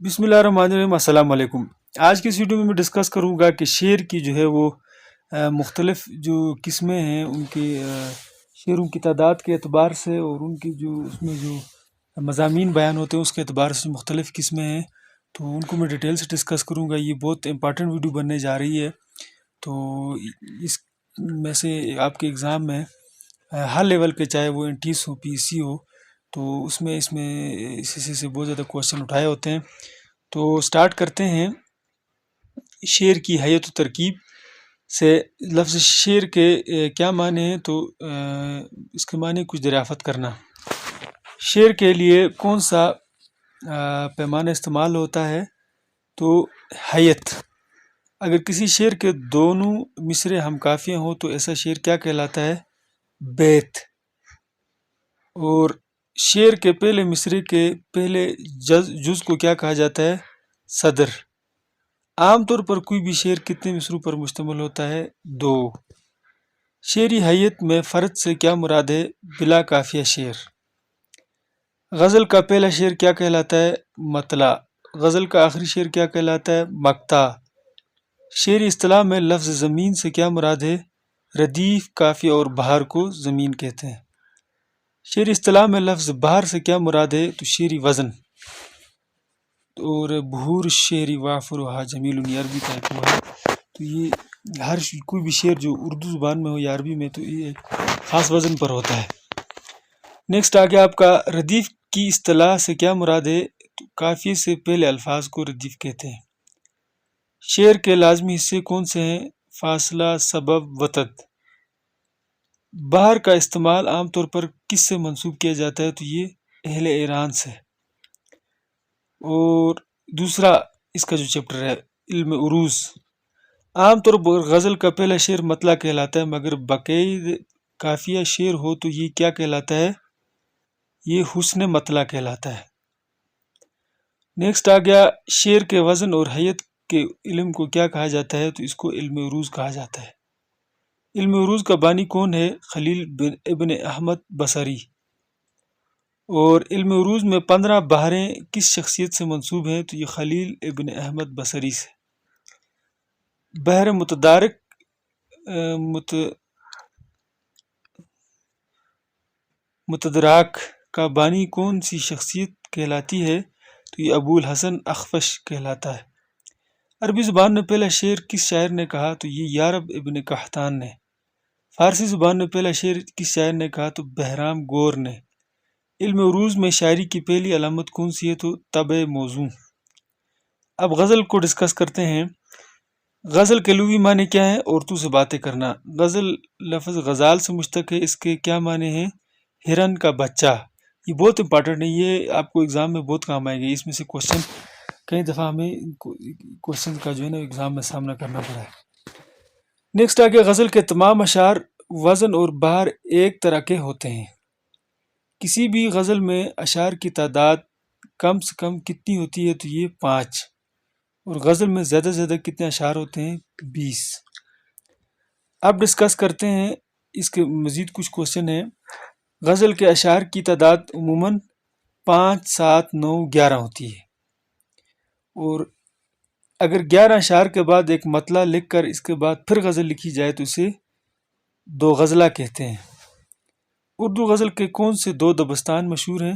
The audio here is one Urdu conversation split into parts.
بسم اللہ الرحمن الرحیم، السلام علیکم۔ آج کی اس ویڈیو میں ڈسکس کروں گا کہ شعر کی جو ہے وہ مختلف جو قسمیں ہیں ان کی شعروں کی تعداد کے اعتبار سے اور ان کی جو اس میں جو مضامین بیان ہوتے ہیں اس کے اعتبار سے مختلف قسمیں ہیں، تو ان کو میں ڈیٹیل سے ڈسکس کروں گا۔ یہ بہت امپارٹنٹ ویڈیو بننے جا رہی ہے، تو اس میں سے آپ کے ایگزام میں ہر لیول کے، چاہے وہ انٹیس ہو، پی سی ہو، تو اس میں اس حصے سے بہت زیادہ کوشچن اٹھائے ہوتے ہیں۔ تو سٹارٹ کرتے ہیں شعر کی حیت و ترکیب سے۔ لفظ شعر کے کیا معنی ہیں، تو اس کے معنی کچھ دریافت کرنا۔ شعر کے لیے کون سا پیمانہ استعمال ہوتا ہے، تو حیت۔ اگر کسی شعر کے دونوں مصرے ہم قافیہ ہوں تو ایسا شعر کیا کہلاتا ہے؟ بیت۔ اور شعر کے پہلے مصرے کے پہلے جز کو کیا کہا جاتا ہے؟ صدر۔ عام طور پر کوئی بھی شعر کتنے مصروں پر مشتمل ہوتا ہے؟ 2۔ شعری حیت میں فرد سے کیا مراد ہے؟ بلا قافیہ شعر۔ غزل کا پہلا شعر کیا کہلاتا ہے؟ مطلع۔ غزل کا آخری شعر کیا کہلاتا ہے؟ مقطع۔ شعری اصطلاح میں لفظ زمین سے کیا مراد ہے؟ ردیف، قافیہ اور بہار کو زمین کہتے ہیں۔ شعری اصطلاح میں لفظ بہار سے کیا مراد ہے؟ تو شعری وزن۔ اور بہور شعری وافرها جمیل، یہ عربی کا ایک وہ ہے۔ تو یہ ہر کوئی بھی شعر جو اردو زبان میں ہو یا عربی میں، تو یہ ایک خاص وزن پر ہوتا ہے۔ نیکسٹ آگے آپ کا ردیف کی اصطلاح سے کیا مراد ہے؟ تو قافیے سے پہلے الفاظ کو ردیف کہتے ہیں۔ شعر کے لازمی حصے کون سے ہیں؟ فاصلہ، سبب، وتد۔ بہار کا استعمال عام طور پر کس سے منسوب کیا جاتا ہے؟ تو یہ اہل ایران سے۔ اور دوسرا اس کا جو چیپٹر ہے علم عروض۔ عام طور پر غزل کا پہلا شعر مطلع کہلاتا ہے، مگر باقاعد قافیہ شعر ہو تو یہ کیا کہلاتا ہے؟ یہ حسن مطلع کہلاتا ہے۔ نیکسٹ آ گیا شعر کے وزن اور حیت کے علم کو کیا کہا جاتا ہے؟ تو اس کو علم عروض کہا جاتا ہے۔ علم عروض کا بانی کون ہے؟ خلیل ابن احمد بصری۔ اور علم عروض میں 15 بحریں کس شخصیت سے منسوب ہیں؟ تو یہ خلیل ابن احمد بصری سے۔ بحر متدراک کا بانی کون سی شخصیت کہلاتی ہے؟ تو یہ ابو الحسن اخفش کہلاتا ہے۔ عربی زبان میں پہلا شعر کس شاعر نے کہا؟ تو یہ یارب ابن قحطان نے۔ فارسی زبان میں پہلا شعر کس شاعر نے کہا؟ تو بہرام گور نے۔ علم عروض میں شاعری کی پہلی علامت کون سی ہے؟ تو طبع موزوں۔ اب غزل کو ڈسکس کرتے ہیں۔ غزل کے لغوی معنی کیا ہیں؟ عورتوں سے باتیں کرنا۔ غزل لفظ غزال سے مشتق ہے، اس کے کیا معنی ہیں؟ ہرن کا بچہ۔ یہ بہت امپارٹنٹ ہے، یہ آپ کو ایگزام میں بہت کام آئے گا۔ اس میں سے کوشچن کئی دفعہ ہمیں کوشچن کا جو ہے نا ایگزام میں سامنا کرنا پڑا ہے۔ نیکسٹ آگے غزل کے تمام اشعار وزن اور بہار ایک طرح کے ہوتے ہیں۔ کسی بھی غزل میں اشعار کی تعداد کم سے کم کتنی ہوتی ہے؟ تو یہ 5۔ اور غزل میں زیادہ سے زیادہ کتنے اشعار ہوتے ہیں؟ 20۔ اب ڈسکس کرتے ہیں اس کے مزید کچھ کوشچن ہیں۔ غزل کے اشعار کی تعداد عموماً 5، 7، 9، 11 ہوتی ہے۔ اور اگر 11 اشعار کے بعد ایک مطلع لکھ کر اس کے بعد پھر غزل لکھی جائے تو اسے 2 غزلہ کہتے ہیں۔ اردو غزل کے کون سے 2 دبستان مشہور ہیں؟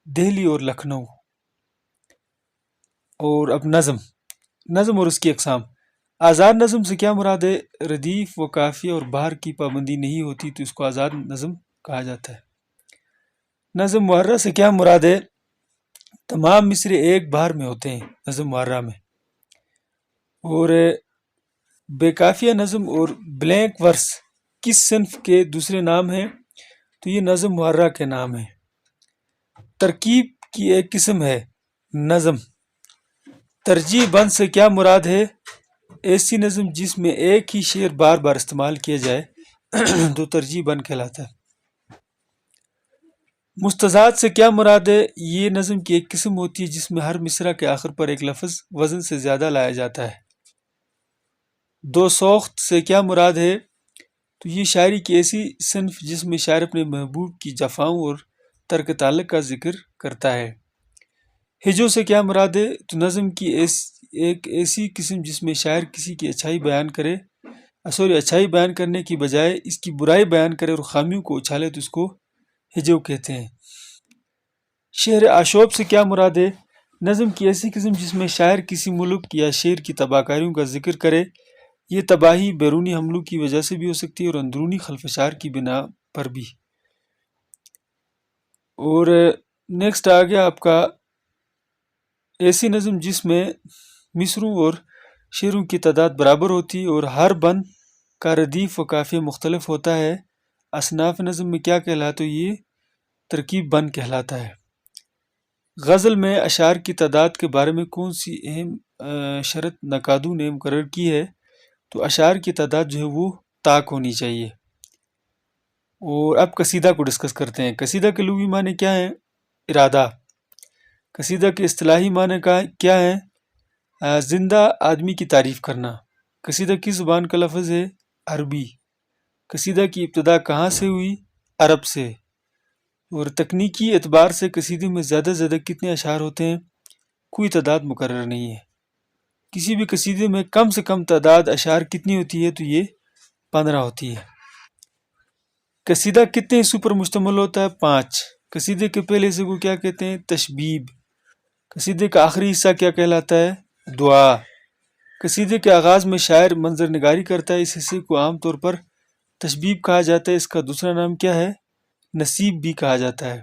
دہلی اور لکھنؤ۔ اور اب نظم اور اس کی اقسام۔ آزاد نظم سے کیا مراد ہے؟ ردیف و قافیہ اور بہار کی پابندی نہیں ہوتی تو اس کو آزاد نظم کہا جاتا ہے۔ نظم معرہ سے کیا مراد ہے؟ تمام مصرے ایک بہار میں ہوتے ہیں نظم معرہ میں۔ اور بے قافیہ نظم اور بلینک ورس کس صنف کے دوسرے نام ہیں؟ تو یہ نظم معرہ کے نام ہیں۔ ترکیب کی ایک قسم ہے نظم۔ ترجیح بند سے کیا مراد ہے؟ ایسی نظم جس میں ایک ہی شعر بار بار استعمال کیا جائے تو ترجیح بند کہلاتا ہے۔ مستزاد سے کیا مراد ہے؟ یہ نظم کی ایک قسم ہوتی ہے جس میں ہر مصرع کے آخر پر ایک لفظ وزن سے زیادہ لایا جاتا ہے۔ دو سوخت سے کیا مراد ہے؟ تو یہ شاعری کی ایسی صنف جس میں شاعر اپنے محبوب کی جفاؤں اور ترک تعلق کا ذکر کرتا ہے۔ ہجو سے کیا مراد ہے؟ تو نظم کی ایک ایسی قسم جس میں شاعر کسی کی اچھائی بیان کرے، اچھائی بیان کرنے کی بجائے اس کی برائی بیان کرے اور خامیوں کو اچھالے تو اس کو ہجو کہتے ہیں۔ شعر آشوب سے کیا مراد ہے؟ نظم کی ایسی قسم جس میں شاعر کسی ملک یا شہر کی تباہ کاریوں کا ذکر کرے۔ یہ تباہی بیرونی حملوں کی وجہ سے بھی ہو سکتی ہے اور اندرونی خلفشار کی بنا پر بھی۔ اور نیکسٹ آ گیا آپ کا ایسی نظم جس میں مصروں اور شعروں کی تعداد برابر ہوتی اور ہر بند کا ردیف و قافیہ مختلف ہوتا ہے۔ اصناف نظم میں کیا کہلاتا ہے؟ یہ ترکیب بند کہلاتا ہے۔ غزل میں اشعار کی تعداد کے بارے میں کون سی اہم شرط نقادوں نے مقرر کی ہے؟ تو اشعار کی تعداد جو ہے وہ طاق ہونی چاہیے۔ اور اب قصیدہ کو ڈسکس کرتے ہیں۔ قصیدہ کے لغوی معنی کیا ہیں؟ ارادہ۔ قصیدہ کے اصطلاحی معنی کیا ہیں؟ زندہ آدمی کی تعریف کرنا۔ قصیدہ کس زبان کا لفظ ہے؟ عربی۔ قصیدہ کی ابتدا کہاں سے ہوئی؟ عرب سے۔ اور تکنیکی اعتبار سے قصیدے میں زیادہ سے زیادہ کتنے اشعار ہوتے ہیں؟ کوئی تعداد مقرر نہیں ہے۔ کسی بھی قصیدے میں کم سے کم تعداد اشعار کتنی ہوتی ہے؟ تو یہ 15 ہوتی ہے۔ قصیدہ کتنے حصوں پر مشتمل ہوتا ہے؟ 5۔ قصیدے کے پہلے حصے کو کیا کہتے ہیں؟ تشبیب۔ قصیدے کا آخری حصہ کیا کہلاتا ہے؟ دعا۔ قصیدے کے آغاز میں شاعر منظر نگاری کرتا ہے، اس حصے کو عام طور پر تشبیب کہا جاتا ہے، اس کا دوسرا نام کیا ہے؟ نصیب بھی کہا جاتا ہے۔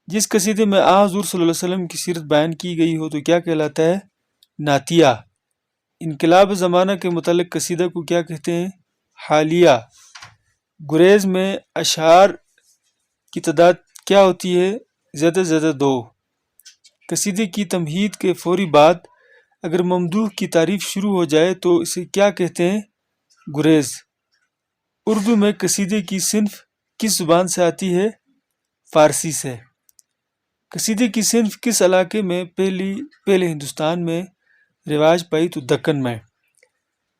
جس قصیدے میں حضور صلی اللہ علیہ وسلم کی سیرت بیان کی گئی ہو تو کیا کہلاتا ہے؟ نعتیہ۔ انقلاب زمانہ کے متعلق قصیدہ کو کیا کہتے ہیں؟ حالیہ۔ گریز میں اشعار کی تعداد کیا ہوتی ہے؟ زیادہ سے زیادہ 2۔ قصیدے کی تمہید کے فوری بعد اگر ممدوح کی تعریف شروع ہو جائے تو اسے کیا کہتے ہیں؟ گریز۔ اردو میں قصیدے کی صنف کس زبان سے آتی ہے؟ فارسی سے۔ قصیدے کی صنف کس علاقے میں پہلے ہندوستان میں رواج پائی؟ تو دکن میں۔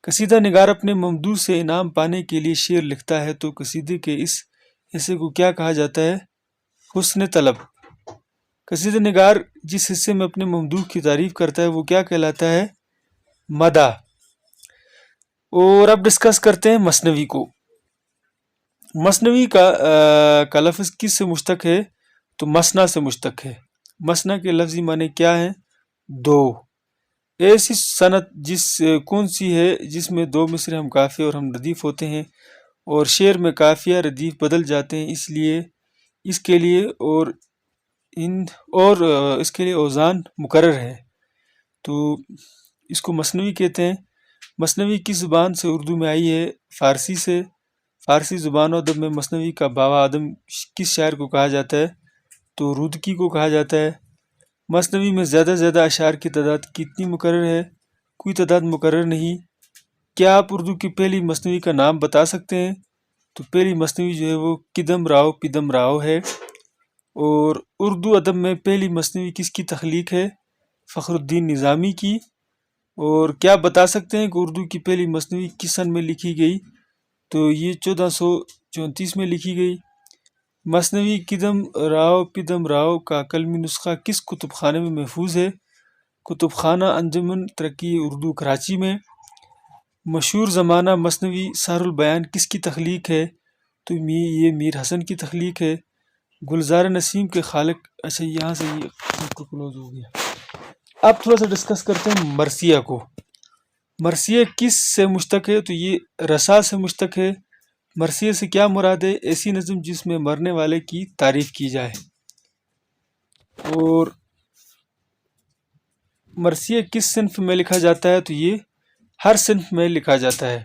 قصیدہ نگار اپنے ممدوح سے انعام پانے کے لیے شعر لکھتا ہے تو قصیدے کے اس حصے کو کیا کہا جاتا ہے؟ حسن طلب۔ قصیدہ نگار جس حصے میں اپنے ممدوح کی تعریف کرتا ہے وہ کیا کہلاتا ہے؟ مدح۔ اور اب ڈسکس کرتے ہیں مثنوی کو۔ مثنوی کا لفظ کس سے مشتق ہے؟ تو مثنیٰ سے مشتق ہے۔ مثنیٰ کے لفظی معنی کیا ہیں؟ 2۔ ایسی صنعت کون سی ہے جس میں 2 مصرے ہم قافیہ اور ہم ردیف ہوتے ہیں اور شعر میں قافیہ ردیف بدل جاتے ہیں، اس کے لیے اوزان مقرر ہے تو اس کو مثنوی کہتے ہیں۔ مثنوی کس زبان سے اردو میں آئی ہے؟ فارسی سے۔ فارسی زبان و ادب میں مثنوی کا بابا آدم کس شاعر کو کہا جاتا ہے؟ تو رودکی کو کہا جاتا ہے۔ مثنوی میں زیادہ سے زیادہ اشعار کی تعداد کتنی مقرر ہے؟ کوئی تعداد مقرر نہیں۔ کیا آپ اردو کی پہلی مثنوی کا نام بتا سکتے ہیں؟ تو پہلی مثنوی جو ہے وہ کدم راؤ پدم راؤ ہے۔ اور اردو ادب میں پہلی مثنوی کس کی تخلیق ہے؟ فخر الدین نظامی کی۔ اور کیا بتا سکتے ہیں کہ اردو کی پہلی مثنوی کس سن میں لکھی گئی؟ تو یہ 1434 میں لکھی گئی۔ مثنوی کدم راؤ پدم راؤ کا قلمی نسخہ کس کتب خانے میں محفوظ ہے؟ کتب خانہ انجمن ترقی اردو کراچی میں۔ مشہور زمانہ مثنوی سحر البیان کس کی تخلیق ہے؟ تو یہ میر حسن کی تخلیق ہے۔ گلزار نسیم کے خالق، اچھا یہاں سے یہ کلوز ہو گیا۔ اب تھوڑا سا ڈسکس کرتے ہیں مرثیہ کو۔ مرثیہ کس سے مشتق ہے؟ تو یہ رسا سے مشتق ہے۔ مرثیہ سے کیا مراد ہے؟ ایسی نظم جس میں مرنے والے کی تعریف کی جائے۔ اور مرثیہ کس صنف میں لکھا جاتا ہے؟ تو یہ ہر صنف میں لکھا جاتا ہے۔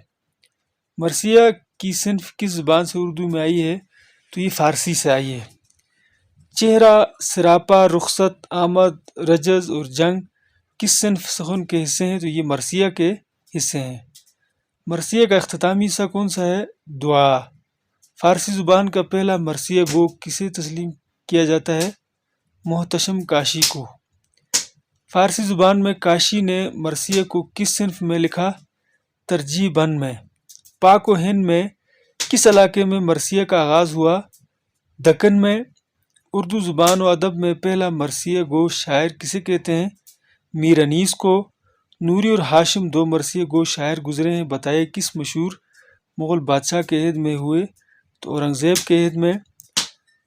مرثیہ کی صنف کس زبان سے اردو میں آئی ہے؟ تو یہ فارسی سے آئی ہے۔ چہرہ، سراپا، رخصت، آمد، رجز اور جنگ کس صنف سخن کے حصے ہیں؟ تو یہ مرثیہ کے حصے ہیں۔ مرثیہ کا اختتامی حصہ کون سا ہے؟ دعا۔ فارسی زبان کا پہلا مرثیہ گو کسے تسلیم کیا جاتا ہے؟ محتشم کاشی کو۔ فارسی زبان میں کاشی نے مرثیہ کو کس صنف میں لکھا؟ ترجیح بند میں۔ پاک و ہند میں کس علاقے میں مرثیہ کا آغاز ہوا؟ دکن میں۔ اردو زبان و ادب میں پہلا مرثیہ گو شاعر کسے کہتے ہیں؟ میر انیس کو۔ نوری اور ہاشم دو مرثیہ گو شاعر گزرے ہیں، بتائے کس مشہور مغل بادشاہ کے عہد میں ہوئے؟ تو اورنگزیب کے عہد میں۔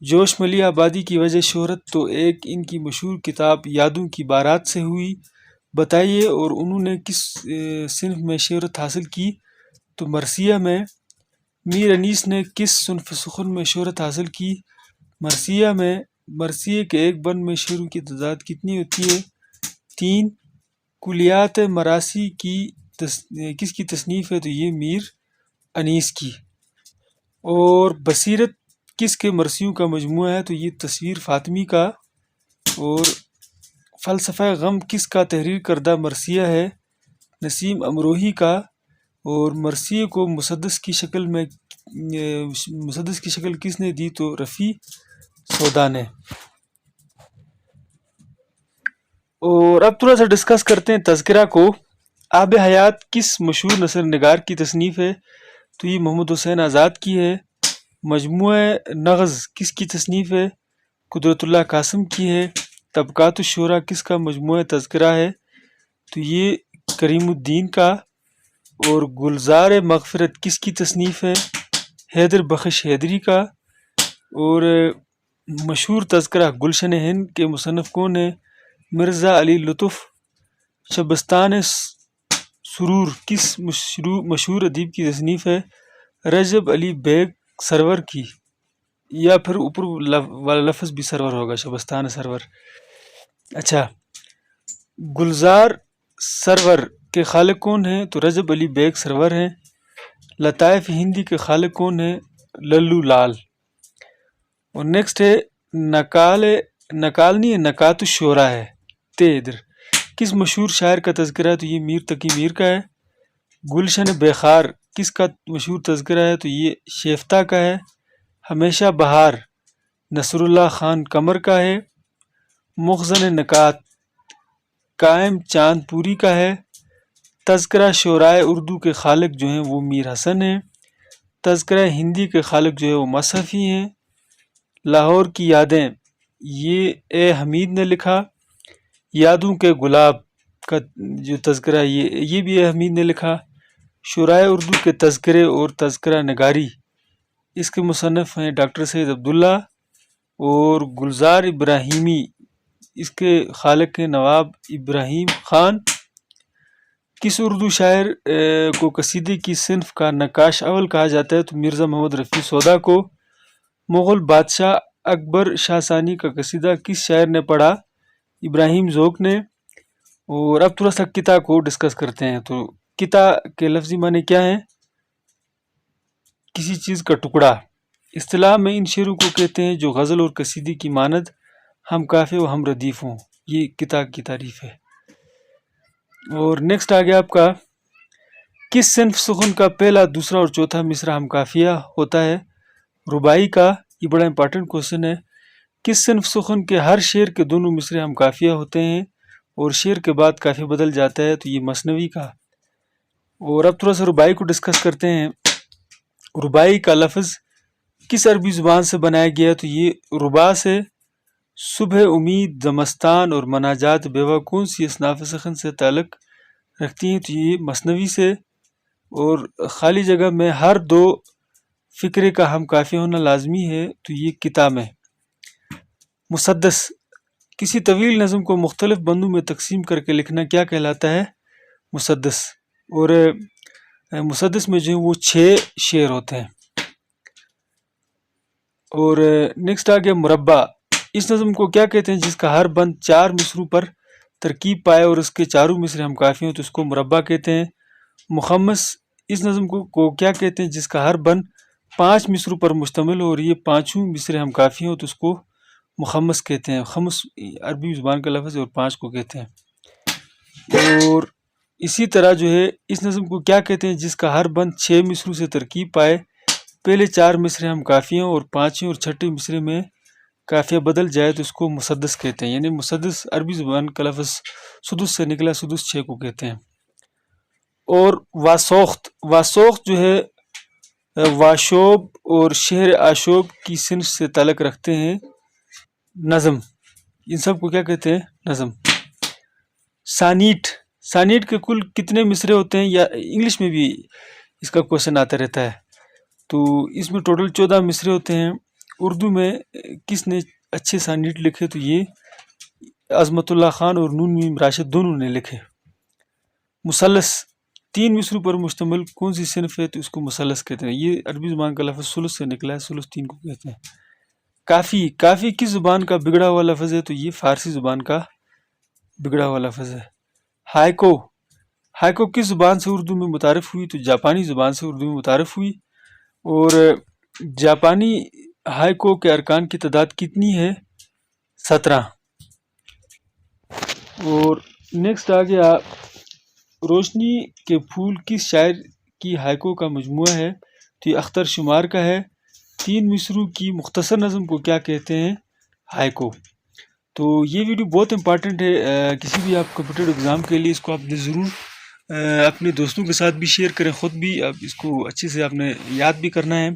جوش ملی آبادی کی وجہ شہرت، تو ایک ان کی مشہور کتاب یادوں کی بارات سے ہوئی، بتائیے۔ اور انہوں نے کس صنف میں شہرت حاصل کی؟ تو مرثیہ میں۔ میر انیس نے کس صنف سخن میں شہرت حاصل کی؟ مرثیہ میں۔ مرثیے کے ایک بند میں شعروں کی تعداد کتنی ہوتی ہے؟ 3۔ کلیات مراثی کی کس کی تصنیف ہے؟ تو یہ میر انیس کی۔ اور بصیرت کس کے مرثیوں کا مجموعہ ہے؟ تو یہ تصویر فاطمی کا۔ اور فلسفہ غم کس کا تحریر کردہ مرثیہ ہے؟ نسیم امروہی کا۔ اور مرثیے کو مسدس کی شکل کس نے دی؟ تو رفیع سودا نے۔ اور اب تھوڑا سا ڈسکس کرتے ہیں تذکرہ کو۔ آب حیات کس مشہور نثر نگار کی تصنیف ہے؟ تو یہ محمد حسین آزاد کی ہے۔ مجموعہ نغز کس کی تصنیف ہے؟ قدرت اللہ قاسم کی ہے۔ طبقات الشعراء کس کا مجموعہ تذکرہ ہے؟ تو یہ کریم الدین کا۔ اور گلزار مغفرت کس کی تصنیف ہے؟ حیدر بخش حیدری کا۔ اور مشہور تذکرہ گلشن ہند کے مصنف کون ہیں؟ مرزا علی لطف۔ شبستان سرور کس مشہور ادیب کی تصنیف ہے؟ رجب علی بیگ سرور کی، یا پھر اوپر والا لفظ بھی سرور ہوگا، شبستان سرور۔ اچھا، گلزار سرور کے خالق کون ہیں؟ تو رجب علی بیگ سرور ہیں۔ لطائف ہندی کے خالق کون ہیں؟ للو لال۔ اور نیکسٹ ہے نکال نہیں ہے، نکات الشعراء ہے، ادھر کس مشہور شاعر کا تذکرہ ہے؟ تو یہ میر تقی میر کا ہے۔ گلشن بیخار کس کا مشہور تذکرہ ہے؟ تو یہ شیفتہ کا ہے۔ ہمیشہ بہار نصر اللہ خان قمر کا ہے۔ مخزن نکات قائم چاند پوری کا ہے۔ تذکرہ شعرائے اردو کے خالق جو ہیں وہ میر حسن ہیں۔ تذکرہ ہندی کے خالق جو ہے وہ مصحفی ہیں۔ لاہور کی یادیں یہ اے حمید نے لکھا۔ یادوں کے گلاب کا جو تذکرہ یہ بھی اے حمید نے لکھا۔ شعرائے اردو کے تذکرے اور تذکرہ نگاری اس کے مصنف ہیں ڈاکٹر سید عبداللہ۔ اور گلزار ابراہیمی اس کے خالق ہیں نواب ابراہیم خان۔ کس اردو شاعر کو قصیدے کی صنف کا نقاش اول کہا جاتا ہے؟ تو مرزا محمد رفیع سودا کو۔ مغل بادشاہ اکبر شاہ ثانی کا قصیدہ کس شاعر نے پڑھا؟ ابراہیم ذوق نے۔ اور اب تھوڑا سا قطع کو ڈسکس کرتے ہیں۔ تو قطع کے لفظی معنی کیا ہیں؟ کسی چیز کا ٹکڑا۔ اصطلاح میں ان شعروں کو کہتے ہیں جو غزل اور قصیدے کی مانند ہم کافی و ہم ردیف ہوں، یہ قطع کی تعریف ہے۔ اور نیکسٹ آ گیا آپ کا، کس صنف سخن کا پہلا، دوسرا اور چوتھا مصرع ہم کافیہ ہوتا ہے؟ رباعی کا۔ یہ بڑا امپورٹنٹ کوشچن ہے۔ کس صنف سخن کے ہر شعر کے دونوں مصرع ہم کافیہ ہوتے ہیں اور شعر کے بعد کافی بدل جاتا ہے؟ تو یہ مثنوی کا۔ اور اب تھوڑا سا رباعی کو ڈسکس کرتے ہیں۔ رباعی کا لفظ کس عربی زبان سے بنایا گیا؟ تو یہ ربا سے۔ صبح امید، زمستان اور مناجات بیوہ کون سی اصناف سخن سے تعلق رکھتی ہیں؟ تو یہ مثنوی سے۔ اور خالی جگہ میں ہر دو فقرے کا ہم کافی ہونا لازمی ہے، تو یہ قطع میں۔ مسدس کسی طویل نظم کو مختلف بندوں میں تقسیم کر کے لکھنا کیا کہلاتا ہے؟ مسدس۔ اور مسدس میں جو ہے وہ 6 شعر ہوتے ہیں۔ اور نیکسٹ آ گیا مربع۔ اس نظم کو کیا کہتے ہیں جس کا ہر بند 4 مصروں پر ترکیب پائے اور اس کے چاروں مصرے ہم کافی ہوں؟ تو اس کو مربع کہتے ہیں۔ مخمس اس نظم کو کیا کہتے ہیں جس کا ہر بند 5 مصروں پر مشتمل ہو اور یہ 5 مصرے ہم کافی ہوں؟ تو اس کو مخمس کہتے ہیں۔ خمس عربی زبان کا لفظ ہے اور 5 کو کہتے ہیں۔ اور اسی طرح جو ہے اس نظم کو کیا کہتے ہیں جس کا ہر بند 6 مصروں سے ترکیب پائے، پہلے 4 مصرے ہم کافی ہوں اور 5ویں اور 6ٹھے مصرے میں کافیہ بدل جائے تو اس کو مسدس کہتے ہیں۔ یعنی مسدس عربی زبان کا لفظ سدس سے نکلا، سدس 6 کو کہتے ہیں۔ اور واسوخت جو ہے واشوب اور شہر آشوب کی صنف سے تعلق رکھتے ہیں۔ نظم، ان سب کو کیا کہتے ہیں؟ نظم۔ سانیٹ، سانیٹ کے کل کتنے مصرے ہوتے ہیں؟ یا انگلش میں بھی اس کا کوشچن آتا رہتا ہے، تو اس میں ٹوٹل 14 مصرے ہوتے ہیں۔ اردو میں کس نے اچھے سانیٹ لکھے؟ تو یہ عظمت اللہ خان اور نون میم راشد دونوں نے لکھے۔ مثلث، 3 مصروں پر مشتمل کون سی صنف ہے؟ تو اس کو مثلث کہتے ہیں۔ یہ عربی زبان کا لفظ ثلث سے نکلا ہے، ثلث 3 کو کہتے ہیں۔ کافی، کافی کس زبان کا بگڑا ہوا لفظ ہے؟ تو یہ فارسی زبان کا بگڑا ہوا لفظ ہے۔ ہائیکو، ہائیکو کس زبان سے اردو میں متعارف ہوئی؟ تو جاپانی زبان سے اردو میں متعارف ہوئی۔ اور جاپانی ہائیکو کے ارکان کی تعداد کتنی ہے؟ 17۔ اور نیکسٹ آ گیا، روشنی کے پھول کس شاعر کی ہائیکو کا مجموعہ ہے؟ تو یہ اختر شمار کا ہے۔ 3 مصروں کی مختصر نظم کو کیا کہتے ہیں؟ ہائیکو۔ تو یہ ویڈیو بہت امپارٹنٹ ہے کسی بھی آپ کمپٹیٹیو ایگزام کے لیے، اس کو آپ نے ضرور اپنے دوستوں کے ساتھ بھی شیئر کریں، خود بھی اب اس کو اچھے سے آپ نے یاد بھی کرنا ہے۔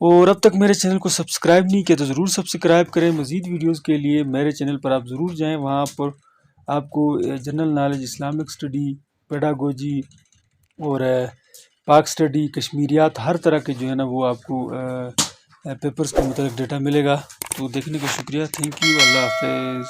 اور اب تک میرے چینل کو سبسکرائب نہیں کیا تو ضرور سبسکرائب کریں۔ مزید ویڈیوز کے لیے میرے چینل پر آپ ضرور جائیں، وہاں پر آپ کو general knowledge, Islamic study, pedagogy اور پاک اسٹڈی، کشمیریات، ہر طرح کے جو ہے نا وہ آپ کو پیپرز کے متعلق ڈیٹا ملے گا۔ تو دیکھنے کا شکریہ، تھینک یو، اللہ حافظ۔